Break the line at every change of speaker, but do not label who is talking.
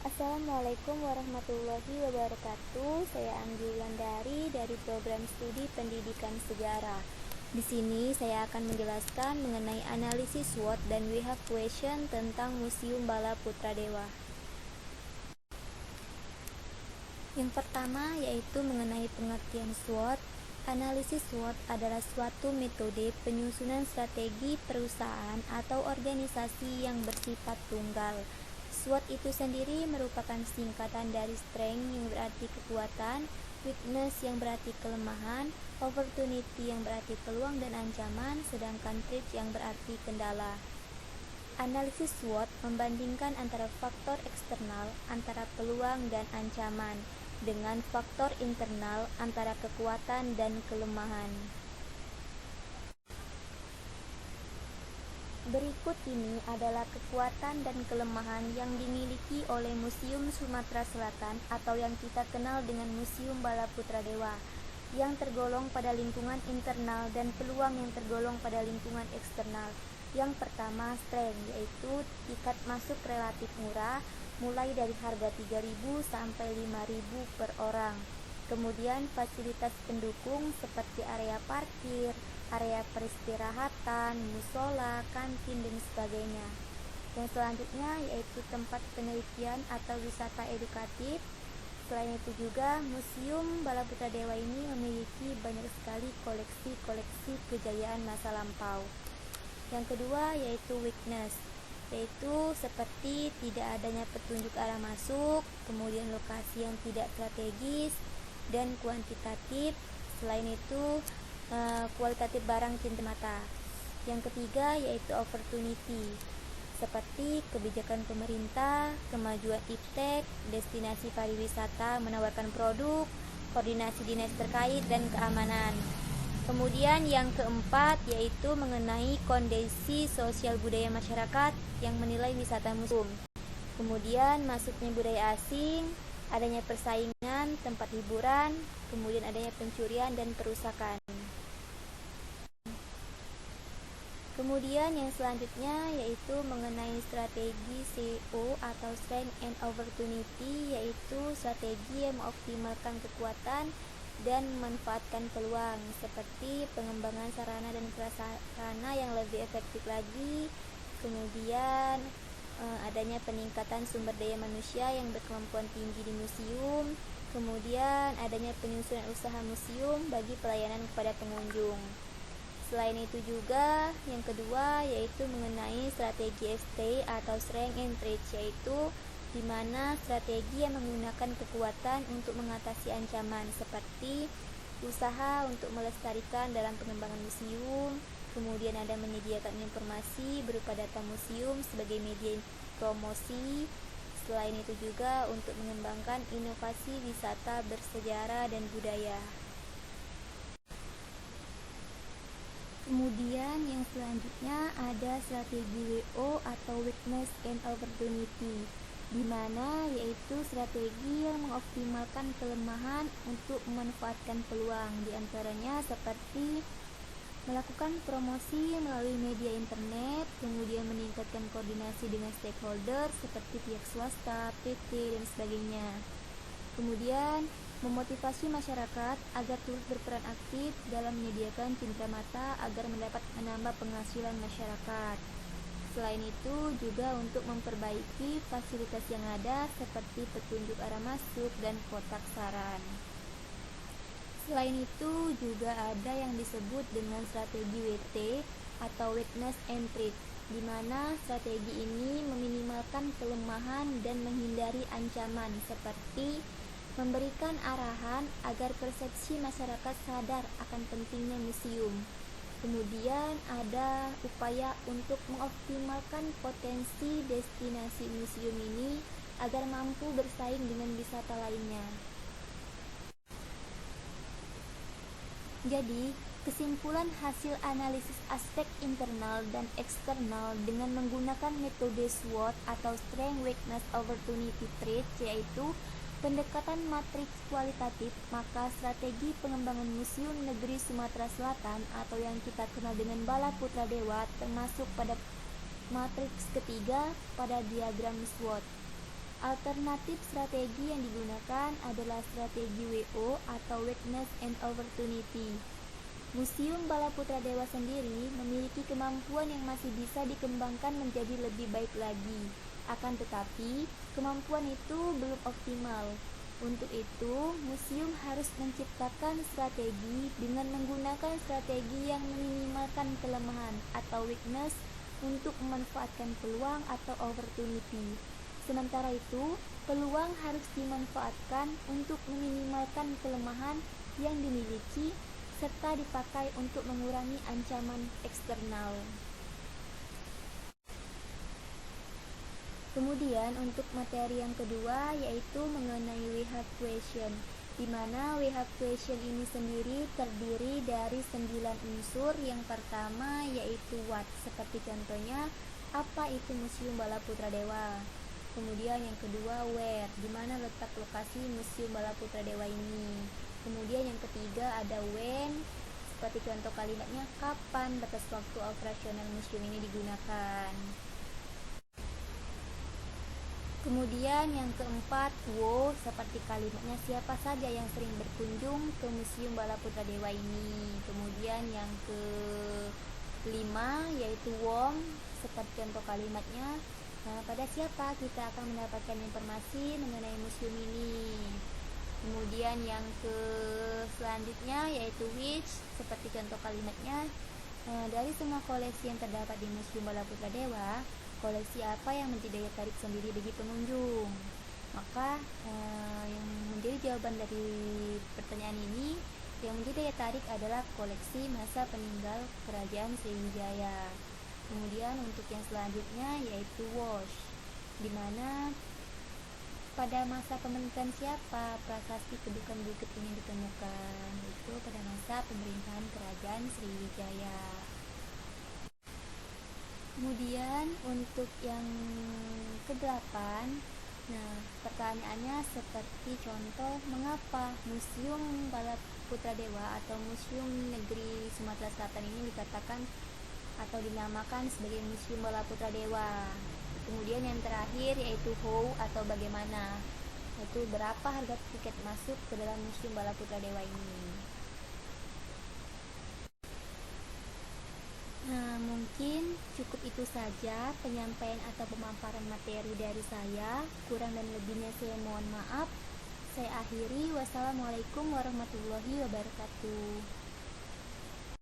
Assalamualaikum warahmatullahi wabarakatuh. Saya Anggi Wulandari dari program studi Pendidikan Sejarah. Di sini saya akan menjelaskan mengenai analisis SWOT dan we have question tentang Museum Bala Putra Dewa. Yang pertama yaitu mengenai pengertian SWOT. Analisis SWOT adalah suatu metode penyusunan strategi perusahaan atau organisasi yang bersifat tunggal. SWOT itu sendiri merupakan singkatan dari strength yang berarti kekuatan, weakness yang berarti kelemahan, opportunity yang berarti peluang dan ancaman, sedangkan threat yang berarti kendala. Analisis SWOT membandingkan antara faktor eksternal antara peluang dan ancaman dengan faktor internal antara kekuatan dan kelemahan. Berikut ini adalah kekuatan dan kelemahan yang dimiliki oleh Museum Sumatera Selatan atau yang kita kenal dengan Museum Bala Putra Dewa, yang tergolong pada lingkungan internal dan peluang yang tergolong pada lingkungan eksternal. Yang pertama, strength, yaitu tiket masuk relatif murah, mulai dari harga 3.000 sampai 5.000 per orang. Kemudian fasilitas pendukung seperti area parkir, area peristirahatan, musola, kantin, dan sebagainya. Yang selanjutnya yaitu tempat penelitian atau wisata edukatif. Selain itu juga Museum Bala Putra Dewa ini memiliki banyak sekali koleksi-koleksi kejayaan masa lampau. Yang kedua yaitu weakness, yaitu seperti tidak adanya petunjuk arah masuk, kemudian lokasi yang tidak strategis, dan kuantitatif. Selain itu kualitatif barang cinta mata. Yang ketiga yaitu opportunity, seperti kebijakan pemerintah, kemajuan iptek, destinasi pariwisata menawarkan produk, koordinasi dinas terkait, dan keamanan. Kemudian yang keempat yaitu mengenai kondisi sosial budaya masyarakat yang menilai wisata museum. Kemudian masuknya budaya asing, adanya persaingan tempat hiburan, kemudian adanya pencurian dan perusakan. Kemudian yang selanjutnya yaitu mengenai strategi SEO atau Strength and Opportunity, yaitu strategi yang mengoptimalkan kekuatan dan memanfaatkan peluang, seperti pengembangan sarana dan prasarana yang lebih efektif lagi, kemudian adanya peningkatan sumber daya manusia yang berkemampuan tinggi di museum, kemudian adanya penyusunan usaha museum bagi pelayanan kepada pengunjung. Selain itu juga yang kedua yaitu mengenai strategi ST atau Strength and Threat, yaitu di mana strategi yang menggunakan kekuatan untuk mengatasi ancaman, seperti usaha untuk melestarikan dalam pengembangan museum, kemudian ada menyediakan informasi berupa data museum sebagai media promosi. Selain itu juga untuk mengembangkan inovasi wisata bersejarah dan budaya. Kemudian yang selanjutnya ada strategi WO atau Weakness and Opportunity, di mana yaitu strategi yang mengoptimalkan kelemahan untuk memanfaatkan peluang, diantaranya seperti melakukan promosi melalui media internet, kemudian meningkatkan koordinasi dengan stakeholder seperti pihak swasta, PT, dan sebagainya. Kemudian memotivasi masyarakat agar turut berperan aktif dalam menyediakan cindera mata agar mendapat menambah penghasilan masyarakat. Selain itu juga untuk memperbaiki fasilitas yang ada seperti petunjuk arah masuk dan kotak saran. Selain itu juga ada yang disebut dengan strategi WT atau Weakness and Threat, di mana strategi ini meminimalkan kelemahan dan menghindari ancaman, seperti memberikan arahan agar persepsi masyarakat sadar akan pentingnya museum. Kemudian ada upaya untuk mengoptimalkan potensi destinasi museum ini agar mampu bersaing dengan wisata lainnya. Jadi, kesimpulan hasil analisis aspek internal dan eksternal dengan menggunakan metode SWOT atau Strength, Weakness, Opportunity, Threat, yaitu pendekatan matriks kualitatif, maka strategi pengembangan Museum Negeri Sumatera Selatan atau yang kita kenal dengan Bala Putra Dewa termasuk pada matriks ketiga pada diagram SWOT. Alternatif strategi yang digunakan adalah strategi WO atau Weakness and Opportunity. Museum Bala Putra Dewa sendiri memiliki kemampuan yang masih bisa dikembangkan menjadi lebih baik lagi. Akan tetapi, kemampuan itu belum optimal. Untuk itu, museum harus menciptakan strategi dengan menggunakan strategi yang meminimalkan kelemahan atau weakness untuk memanfaatkan peluang atau opportunity. Sementara itu, peluang harus dimanfaatkan untuk meminimalkan kelemahan yang dimiliki serta dipakai untuk mengurangi ancaman eksternal. Kemudian untuk materi yang kedua yaitu mengenai we have question, di mana we have question ini sendiri terdiri dari 9 unsur. Yang pertama yaitu what, seperti contohnya apa itu Museum Bala Putra Dewa. Kemudian yang kedua where, di mana letak lokasi Museum Bala Putra Dewa ini. Kemudian yang ketiga ada when, seperti contoh kalimatnya kapan batas waktu operasional museum ini digunakan. Kemudian yang keempat wo, seperti kalimatnya siapa saja yang sering berkunjung ke Museum Bala Putra Dewa ini. Kemudian yang kelima yaitu whom, seperti contoh kalimatnya pada siapa kita akan mendapatkan informasi mengenai museum ini. Kemudian yang selanjutnya yaitu which, seperti contoh kalimatnya dari semua koleksi yang terdapat di Museum Bala Putra Dewa, koleksi apa yang menjadi daya tarik sendiri bagi pengunjung. Maka yang menjadi jawaban dari pertanyaan ini, yang menjadi daya tarik adalah koleksi masa peninggal Kerajaan Sriwijaya. Kemudian untuk yang selanjutnya yaitu wash, di mana pada masa pemerintahan siapa prasasti kedukan bukit ini ditemukan, itu pada masa pemerintahan Kerajaan Sriwijaya. Kemudian untuk yang ke-8, pertanyaannya seperti contoh mengapa Museum Bala Putra Dewa atau Museum Negeri Sumatera Selatan ini dikatakan atau dinamakan sebagai Museum Bala Putra Dewa. Kemudian yang terakhir yaitu how atau bagaimana, yaitu berapa harga tiket masuk ke dalam Museum Bala Putra Dewa ini. Mungkin cukup itu saja penyampaian atau pemaparan materi dari saya. Kurang dan lebihnya saya mohon maaf. Saya akhiri. Wassalamualaikum warahmatullahi wabarakatuh.